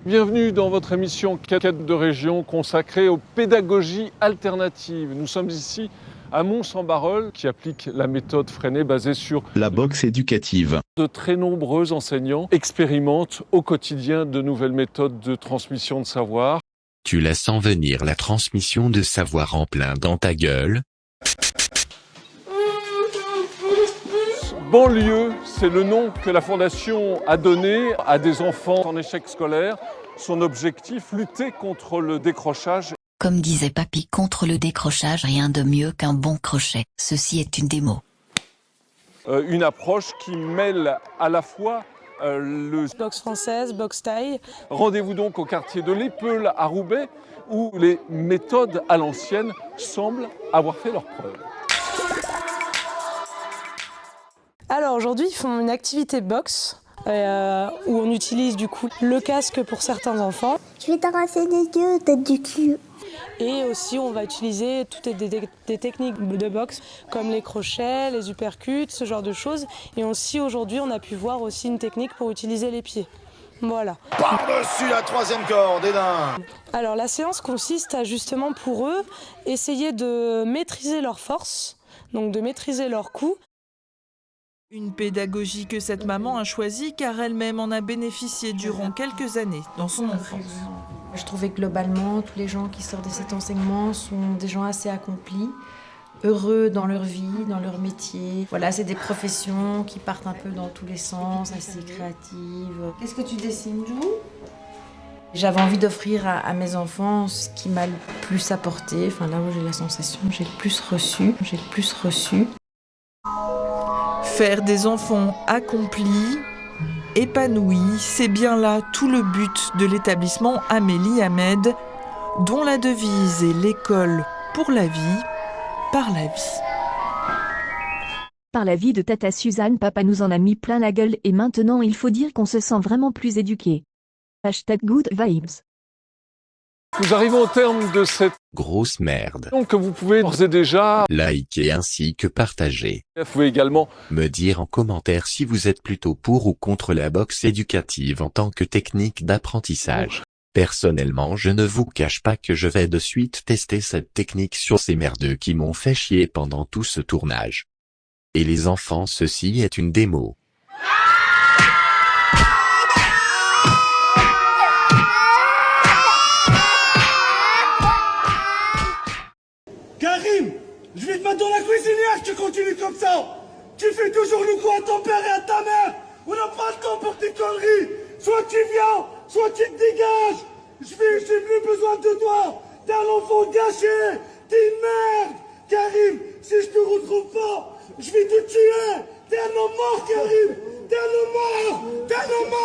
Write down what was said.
Bienvenue dans votre émission Quête de région consacrée aux pédagogies alternatives. Nous sommes ici à Mons-en-Barœul qui applique la méthode Freinet basée sur la boxe éducative. De très nombreux enseignants expérimentent au quotidien de nouvelles méthodes de transmission de savoir. Tu la sens venir, la transmission de savoir en plein dans ta gueule. Banlieue, c'est le nom que la Fondation a donné à des enfants en échec scolaire. Son objectif, lutter contre le décrochage. Comme disait Papy, contre le décrochage, rien de mieux qu'un bon crochet. Ceci est une démo. Une approche qui mêle à la fois le boxe française, boxe thaï. Rendez-vous donc au quartier de l'Épeule à Roubaix, où les méthodes à l'ancienne semblent avoir fait leurs preuves. Alors aujourd'hui, ils font une activité boxe où on utilise du coup le casque pour certains enfants. Je vais t'arracher les yeux, tête du cul. Et aussi, on va utiliser toutes des techniques de boxe comme les crochets, les uppercuts, ce genre de choses. Et aussi aujourd'hui, on a pu voir aussi une technique pour utiliser les pieds. Voilà. Par-dessus la troisième corde, Edin. Alors la séance consiste à justement pour eux essayer de maîtriser leur force, donc de maîtriser leur coup. Une pédagogie que cette maman a choisie car elle-même en a bénéficié durant quelques années dans son enfance. Je trouvais que globalement, tous les gens qui sortent de cet enseignement sont des gens assez accomplis, heureux dans leur vie, dans leur métier. Voilà, c'est des professions qui partent un peu dans tous les sens, assez créatives. Qu'est-ce que tu dessines, Jou ? J'avais envie d'offrir à mes enfants ce qui m'a le plus apporté, enfin là où j'ai la sensation, j'ai le plus reçu. Faire des enfants accomplis, épanouis, c'est bien là tout le but de l'établissement Amélie Hamed, dont la devise est l'école pour la vie, par la vie. Par la vie de Tata Suzanne, papa nous en a mis plein la gueule et maintenant il faut dire qu'on se sent vraiment plus éduqué. #good vibes. Nous arrivons au terme de cette grosse merde. donc que vous pouvez d'ores et déjà liker ainsi que partager. Vous pouvez également me dire en commentaire si vous êtes plutôt pour ou contre la boxe éducative en tant que technique d'apprentissage. Personnellement, je ne vous cache pas que je vais de suite tester cette technique sur ces merdeux qui m'ont fait chier pendant tout ce tournage. Et les enfants, ceci est une démo. Karim, je vais te mettre dans la cuisinière si tu continues comme ça. Tu fais toujours le coup à ton père et à ta mère. On n'a pas le temps pour tes conneries. Soit tu viens, soit tu te dégages. J'ai plus besoin de toi. T'es un enfant gâché. T'es une merde. Karim, si je te retrouve pas, je vais te tuer. T'es un homme mort, Karim. T'es un homme mort.